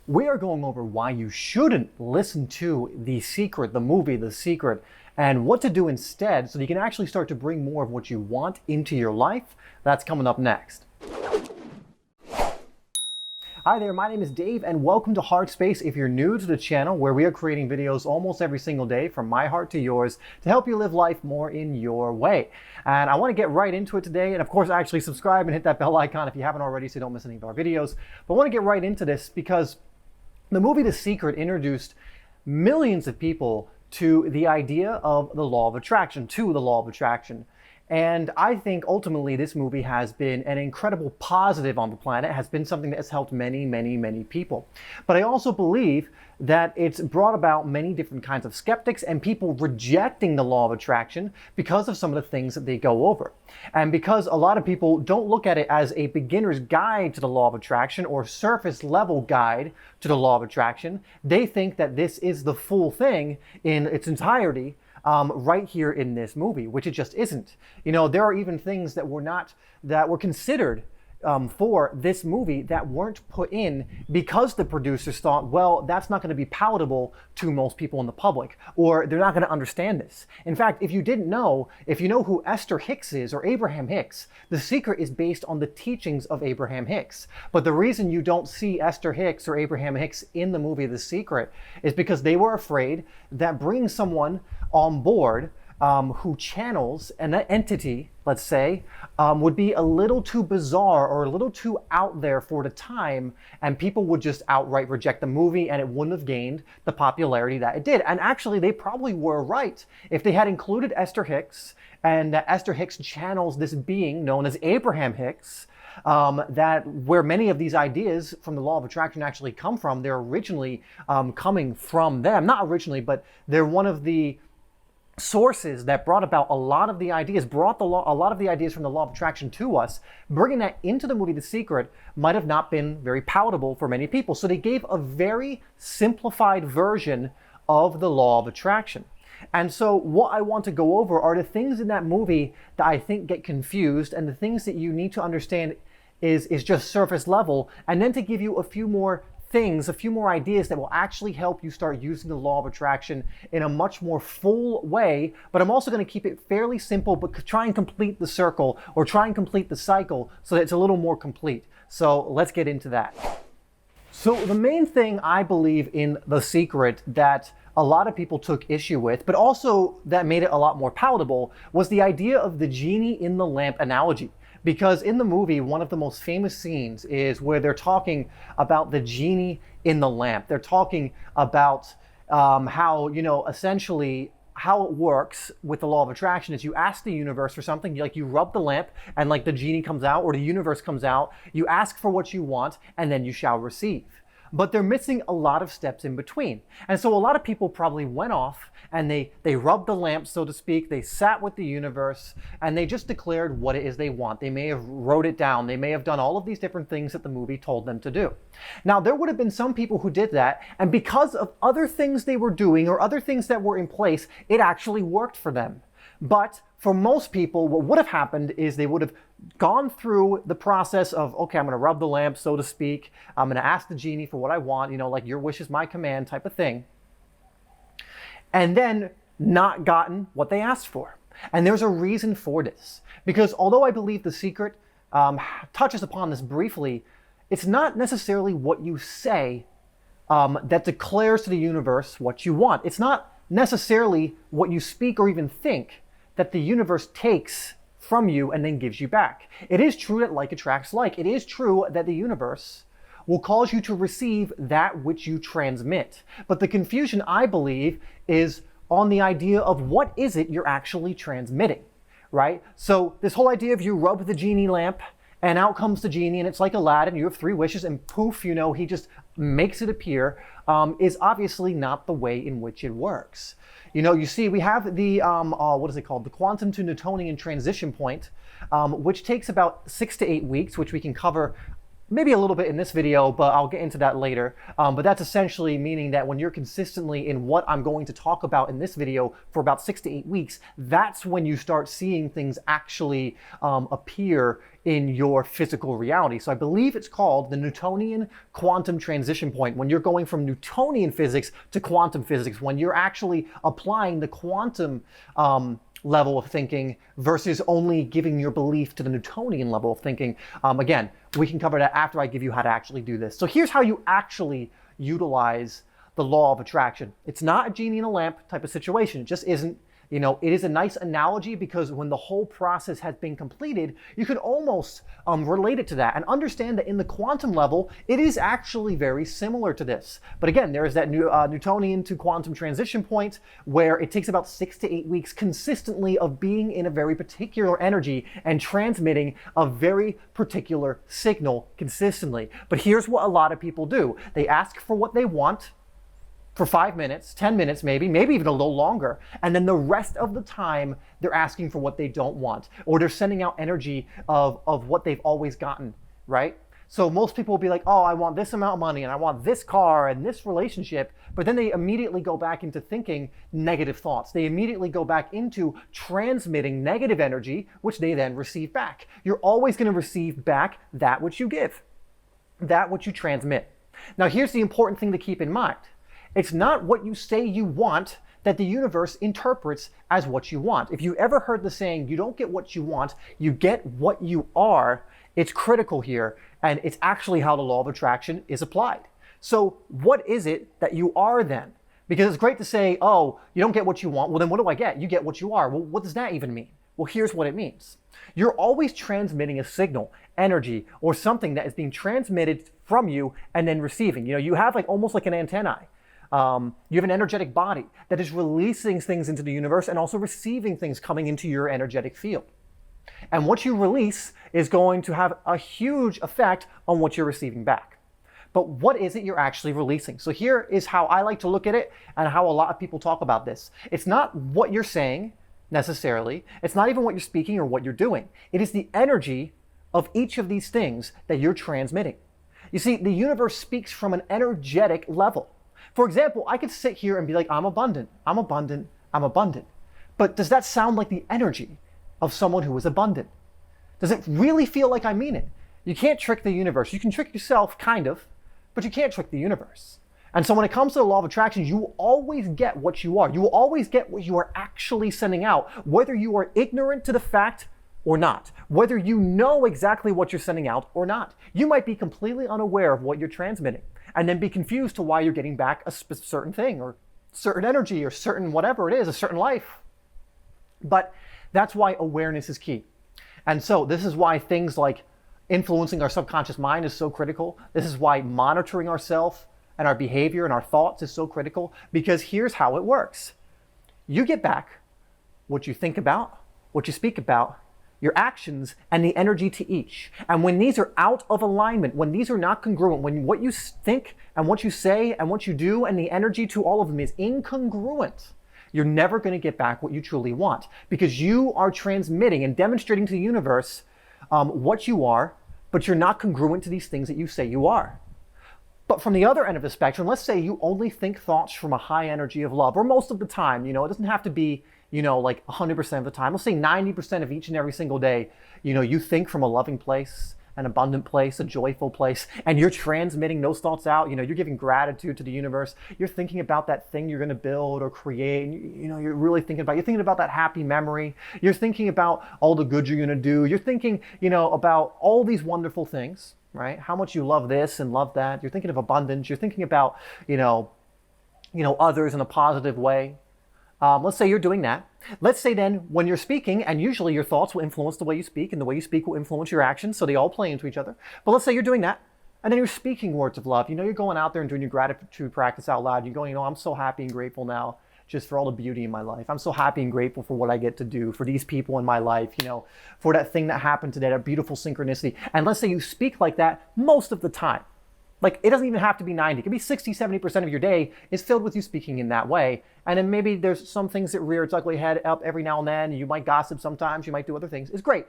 We are going over why you shouldn't listen to The Secret, the movie The Secret, and what to do instead so you can actually start to bring more of what you want into your life. That's coming up next. Hi there, my name is Dave and welcome to HeartSpace. If you're new to the channel, where we are creating videos almost every single day from my heart to yours to help you live life more in your way. And I want to get right into it today, and of course actually subscribe and hit that bell icon if you haven't already so you don't miss any of our videos. But I want to get right into this because the movie The Secret introduced millions of people to the idea of the law of attraction, And I think ultimately this movie has been an incredible positive on the planet, has been something that has helped many, many, many people. But I also believe that it's brought about many different kinds of skeptics and people rejecting the law of attraction because of some of the things that they go over. And because a lot of people don't look at it as a beginner's guide to the law of attraction or surface level guide to the law of attraction, they think that this is the full thing in its entirety. Right here in this movie, which it just isn't. You know, there are even things that were considered for this movie that weren't put in because the producers thought, well, that's not going to be palatable to most people in the public, or they're not going to understand this. In fact, if you didn't know, if you know who Esther Hicks is, or Abraham Hicks, The Secret is based on the teachings of Abraham Hicks. But the reason you don't see Esther Hicks or Abraham Hicks in the movie The Secret is because they were afraid that bringing someone on board who channels an entity, let's say, would be a little too bizarre or a little too out there for the time, and people would just outright reject the movie and it wouldn't have gained the popularity that it did. And actually, they probably were right. If they had included Esther Hicks, and that Esther Hicks channels this being known as Abraham Hicks, that where many of these ideas from the law of attraction actually come from, they're originally coming from them. Not originally, but they're one of the sources that brought about a lot of the ideas, a lot of the ideas from the law of attraction to us. Bringing that into the movie The Secret might have not been very palatable for many people. So they gave a very simplified version of the law of attraction. And so what I want to go over are the things in that movie that I think get confused, and the things that you need to understand is just surface level, and then to give you a few more ideas that will actually help you start using the law of attraction in a much more full way. But I'm also going to keep it fairly simple, but try and complete the circle or try and complete the cycle so that it's a little more complete. So let's get into that. So the main thing I believe in The Secret that a lot of people took issue with, but also that made it a lot more palatable, was the idea of the genie in the lamp analogy. Because in the movie, one of the most famous scenes is where they're talking about the genie in the lamp. They're talking about how, essentially how it works with the law of attraction is you ask the universe for something, like you rub the lamp and like the genie comes out or the universe comes out, you ask for what you want and then you shall receive. But they're missing a lot of steps in between. And so a lot of people probably went off and they rubbed the lamp, so to speak. They sat with the universe and they just declared what it is they want. They may have wrote it down. They may have done all of these different things that the movie told them to do. Now, there would have been some people who did that, and because of other things they were doing or other things that were in place, it actually worked for them. But for most people, what would have happened is they would have gone through the process of, okay, I'm going to rub the lamp, so to speak. I'm going to ask the genie for what I want, like your wish is my command type of thing. And then not gotten what they asked for. And there's a reason for this. Because although I believe The Secret touches upon this briefly, it's not necessarily what you say that declares to the universe what you want. It's not necessarily what you speak or even think that the universe takes from you and then gives you back. It is true that like attracts like. It is true that the universe will cause you to receive that which you transmit. But the confusion, I believe, is on the idea of what is it you're actually transmitting, right? So this whole idea of you rub the genie lamp and out comes the genie and it's like Aladdin, you have 3 wishes and poof, he just makes it appear, is obviously not the way in which it works. You see, we have the, what is it called? The quantum to Newtonian transition point, which takes about 6 to 8 weeks, which we can cover maybe a little bit in this video, but I'll get into that later. But that's essentially meaning that when you're consistently in what I'm going to talk about in this video for about 6 to 8 weeks, that's when you start seeing things actually appear in your physical reality. So I believe it's called the Newtonian quantum transition point, when you're going from Newtonian physics to quantum physics, when you're actually applying the quantum level of thinking versus only giving your belief to the Newtonian level of thinking. Again, we can cover that after I give you how to actually do this. So here's how you actually utilize the law of attraction. It's not a genie in a lamp type of situation. It just isn't. You know, it is a nice analogy because when the whole process has been completed, you can almost relate it to that and understand that in the quantum level, it is actually very similar to this. But again, there is that Newtonian to quantum transition point where it takes about 6 to 8 weeks consistently of being in a very particular energy and transmitting a very particular signal consistently. But here's what a lot of people do. They ask for what they want for 5 minutes, 10 minutes maybe even a little longer. And then the rest of the time, they're asking for what they don't want, or they're sending out energy of what they've always gotten, right? So most people will be like, oh, I want this amount of money and I want this car and this relationship, but then they immediately go back into thinking negative thoughts. They immediately go back into transmitting negative energy, which they then receive back. You're always going to receive back that which you give, that which you transmit. Now, here's the important thing to keep in mind. It's not what you say you want that the universe interprets as what you want. If you ever heard the saying, you don't get what you want, you get what you are, it's critical here, and it's actually how the law of attraction is applied. So what is it that you are then? Because it's great to say, oh, you don't get what you want. Well, then what do I get? You get what you are. Well, what does that even mean? Well, here's what it means. You're always transmitting a signal, energy, or something that is being transmitted from you and then receiving. You know, you have like almost like an antennae. You have an energetic body that is releasing things into the universe and also receiving things coming into your energetic field. And what you release is going to have a huge effect on what you're receiving back. But what is it you're actually releasing? So here is how I like to look at it and how a lot of people talk about this. It's not what you're saying necessarily. It's not even what you're speaking or what you're doing. It is the energy of each of these things that you're transmitting. You see, the universe speaks from an energetic level. For example, I could sit here and be like, I'm abundant, I'm abundant, I'm abundant. But does that sound like the energy of someone who is abundant? Does it really feel like I mean it? You can't trick the universe. You can trick yourself, kind of, but you can't trick the universe. And so when it comes to the law of attraction, you will always get what you are. You will always get what you are actually sending out, whether you are ignorant to the fact or not, whether you know exactly what you're sending out or not. You might be completely unaware of what you're transmitting and then be confused to why you're getting back a certain thing or certain energy or certain whatever it is, a certain life. But that's why awareness is key. And so this is why things like influencing our subconscious mind is so critical. This is why monitoring ourselves and our behavior and our thoughts is so critical, because here's how it works. You get back what you think about, what you speak about, your actions, and the energy to each. And when these are out of alignment, when these are not congruent, when what you think and what you say and what you do and the energy to all of them is incongruent, you're never going to get back what you truly want, because you are transmitting and demonstrating to the universe what you are, but you're not congruent to these things that you say you are. But from the other end of the spectrum, let's say you only think thoughts from a high energy of love, or most of the time. You know, it doesn't have to be, you know, like 100% of the time. Let's say 90% of each and every single day, you know, you think from a loving place, an abundant place, a joyful place, and you're transmitting those thoughts out. You know, you're giving gratitude to the universe. You're thinking about that thing you're going to build or create. And you know, you're really thinking about that happy memory. You're thinking about all the good you're going to do. You're thinking, you know, about all these wonderful things, right? How much you love this and love that. You're thinking of abundance. You're thinking about, you know, others in a positive way. Let's say you're doing that. Let's say then when you're speaking, and usually your thoughts will influence the way you speak, and the way you speak will influence your actions, so they all play into each other. But let's say you're doing that, and then you're speaking words of love. You know, you're going out there and doing your gratitude practice out loud. You're going, you know, I'm so happy and grateful now just for all the beauty in my life. I'm so happy and grateful for what I get to do, for these people in my life, you know, for that thing that happened today, that beautiful synchronicity. And let's say you speak like that most of the time. Like, it doesn't even have to be 90. It could be 60, 70% of your day is filled with you speaking in that way. And then maybe there's some things that rear its ugly head up every now and then. You might gossip sometimes. You might do other things. It's great.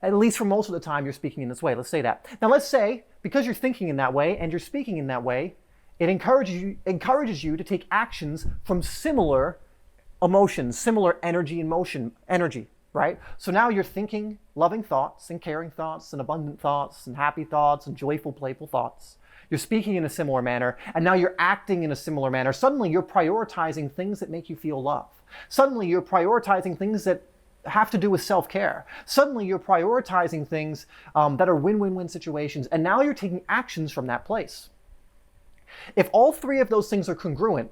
At least for most of the time, you're speaking in this way. Let's say that. Now, let's say because you're thinking in that way and you're speaking in that way, it encourages you to take actions from similar emotions, similar energy and motion, right? So now you're thinking loving thoughts and caring thoughts and abundant thoughts and happy thoughts and joyful, playful thoughts. You're speaking in a similar manner, and now you're acting in a similar manner. Suddenly you're prioritizing things that make you feel love. Suddenly you're prioritizing things that have to do with self-care. Suddenly you're prioritizing things that are win-win-win situations, and now you're taking actions from that place. If all three of those things are congruent,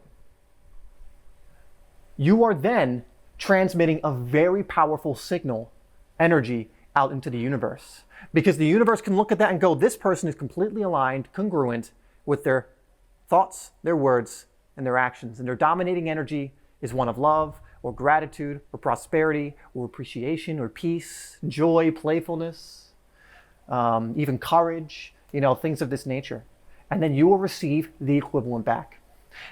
you are then transmitting a very powerful signal, energy, out into the universe. Because the universe can look at that and go, this person is completely aligned, congruent with their thoughts, their words, and their actions. And their dominating energy is one of love, or gratitude, or prosperity, or appreciation, or peace, joy, playfulness, even courage, things of this nature. And then you will receive the equivalent back.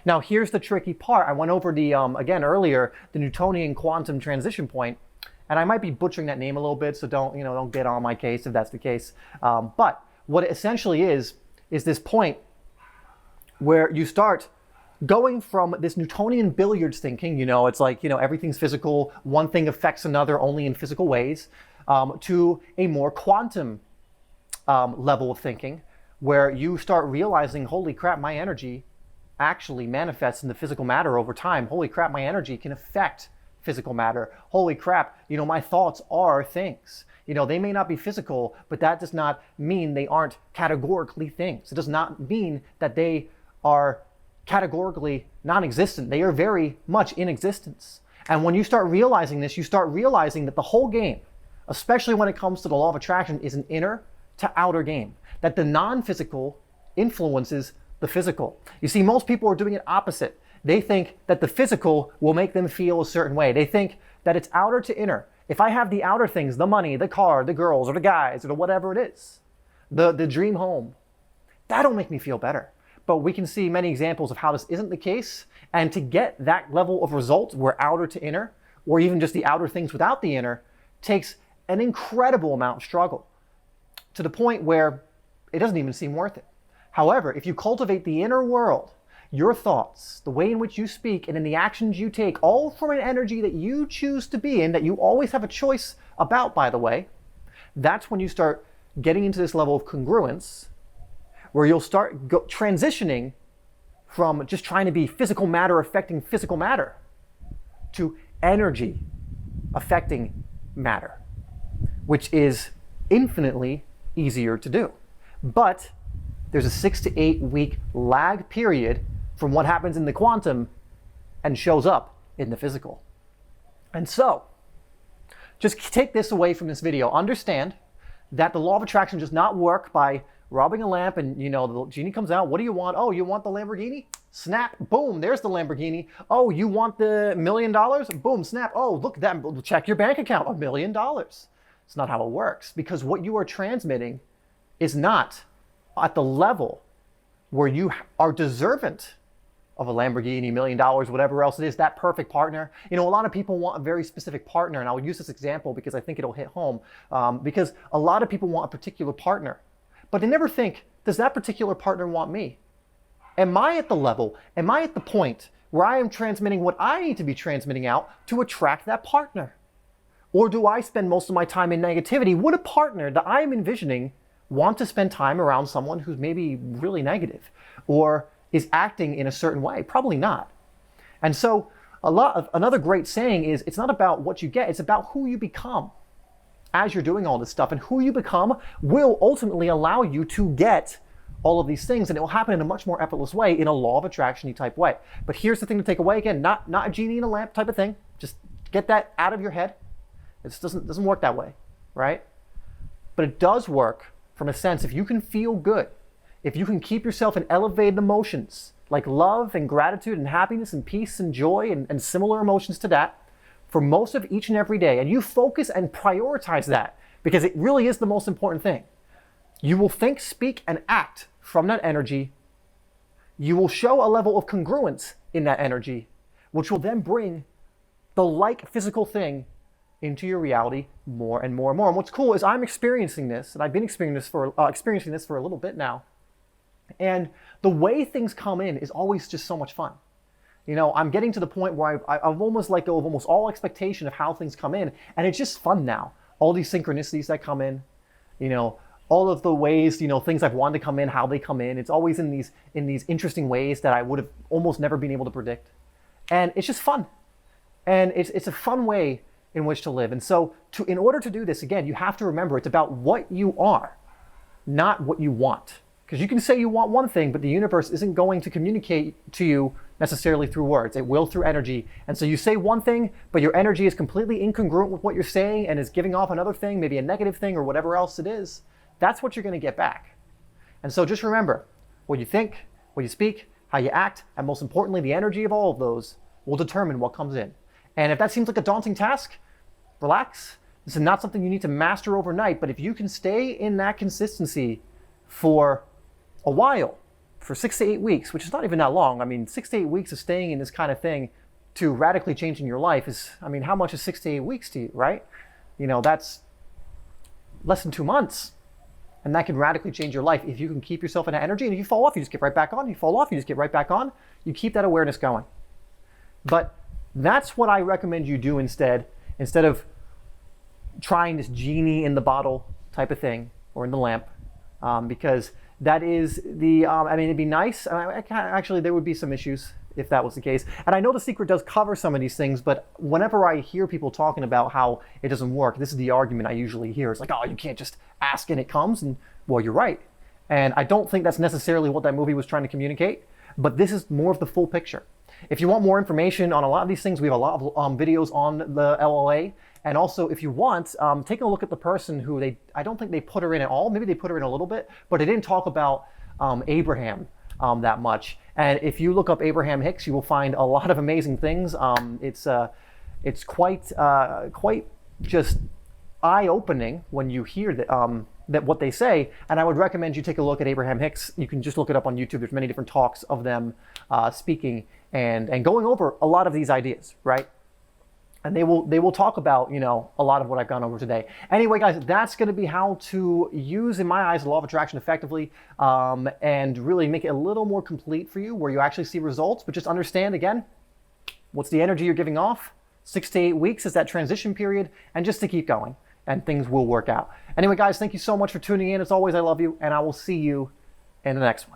Now, here's the tricky part. I went over again earlier, the Newtonian quantum transition point, and I might be butchering that name a little bit, so don't get on my case if that's the case. But what it essentially is this point where you start going from this Newtonian billiards thinking, it's like, everything's physical, one thing affects another only in physical ways, to a more quantum level of thinking, where you start realizing, holy crap, my energy actually manifests in the physical matter over time. Holy crap, my energy can affect physical matter. Holy crap, my thoughts are things. They may not be physical, but that does not mean they aren't categorically things. It does not mean that they are categorically non-existent. They are very much in existence. And when you start realizing this, you start realizing that the whole game, especially when it comes to the law of attraction, is an inner to outer game. That the non-physical influences the physical. You see, most people are doing it opposite. They think that the physical will make them feel a certain way. They think that it's outer to inner. If I have the outer things, the money, the car, the girls, or the guys, or whatever it is, the dream home, that'll make me feel better. But we can see many examples of how this isn't the case. And to get that level of result where outer to inner, or even just the outer things without the inner, takes an incredible amount of struggle, to the point where it doesn't even seem worth it. However, if you cultivate the inner world, your thoughts, the way in which you speak, and in the actions you take, all from an energy that you choose to be in, that you always have a choice about, by the way, that's when you start getting into this level of congruence, where you'll start transitioning from just trying to be physical matter affecting physical matter to energy affecting matter, which is infinitely easier to do. But there's a 6 to 8 week lag period from what happens in the quantum and shows up in the physical. And so, just take this away from this video. Understand that the law of attraction does not work by rubbing a lamp and, the genie comes out. What do you want? Oh, you want the Lamborghini? Snap. Boom. There's the Lamborghini. Oh, you want the $1 million? Boom. Snap. Oh, look, that. Check your bank account. $1 million. It's not how it works, because what you are transmitting is not at the level where you are deserving of a Lamborghini, $1 million, whatever else it is, that perfect partner. A lot of people want a very specific partner, and I'll use this example because I think it'll hit home, because a lot of people want a particular partner, but they never think, does that particular partner want me? Am I at the level, am I at the point where I am transmitting what I need to be transmitting out to attract that partner? Or do I spend most of my time in negativity? Would a partner that I am envisioning want to spend time around someone who's maybe really negative or is acting in a certain way? Probably not. And so another great saying is, it's not about what you get, it's about who you become as you're doing all this stuff. And who you become will ultimately allow you to get all of these things, and it will happen in a much more effortless way, in a law of attraction-y type way. But here's the thing to take away. Again, not a genie in a lamp type of thing. Just get that out of your head. It doesn't work that way, right? But it does work from a sense, if you can feel good, if you can keep yourself in elevated emotions like love and gratitude and happiness and peace and joy and similar emotions to that for most of each and every day, and you focus and prioritize that, because it really is the most important thing, you will think, speak, and act from that energy. You will show a level of congruence in that energy, which will then bring the like physical thing into your reality more and more and more. And what's cool is I'm experiencing this, and I've been experiencing this for a little bit now. And the way things come in is always just so much fun. I'm getting to the point where I've almost let go of almost all expectation of how things come in, and it's just fun now. All these synchronicities that come in, all of the ways, things I've wanted to come in, how they come in. It's always in these interesting ways that I would have almost never been able to predict. And it's just fun. And it's a fun way in which to live. And so in order to do this, again, you have to remember it's about what you are, not what you want. Because you can say you want one thing, but the universe isn't going to communicate to you necessarily through words. It will through energy. And so you say one thing, but your energy is completely incongruent with what you're saying and is giving off another thing, maybe a negative thing or whatever else it is. That's what you're going to get back. And so just remember, what you think, what you speak, how you act, and most importantly, the energy of all of those will determine what comes in. And if that seems like a daunting task, relax. This is not something you need to master overnight, but if you can stay in that consistency for a while, for 6 to 8 weeks, which is not even that long. I mean, 6 to 8 weeks of staying in this kind of thing to radically changing your life is, how much is 6 to 8 weeks to you, right? That's less than 2 months. And that can radically change your life if you can keep yourself in that energy. And if you fall off, you just get right back on. You fall off, you just get right back on. You keep that awareness going. But that's what I recommend you do instead of trying this genie in the bottle type of thing or in the lamp, because that is the, it'd be nice. Actually, there would be some issues if that was the case. And I know The Secret does cover some of these things, but whenever I hear people talking about how it doesn't work, this is the argument I usually hear. It's like, oh, you can't just ask and it comes. And well, you're right. And I don't think that's necessarily what that movie was trying to communicate, but this is more of the full picture. If you want more information on a lot of these things, we have a lot of videos on the LLA. And also, if you want, take a look at the person who I don't think they put her in at all. Maybe they put her in a little bit, but they didn't talk about Abraham that much. And if you look up Abraham Hicks, you will find a lot of amazing things. It's quite just eye-opening when you hear that what they say. And I would recommend you take a look at Abraham Hicks. You can just look it up on YouTube. There's many different talks of them speaking and going over a lot of these ideas, right? And they will talk about, a lot of what I've gone over today. Anyway, guys, that's going to be how to use, in my eyes, the law of attraction effectively, and really make it a little more complete for you, where you actually see results. But just understand, again, what's the energy you're giving off? 6 to 8 weeks is that transition period, and just to keep going, and things will work out. Anyway, guys, thank you so much for tuning in. As always, I love you, and I will see you in the next one.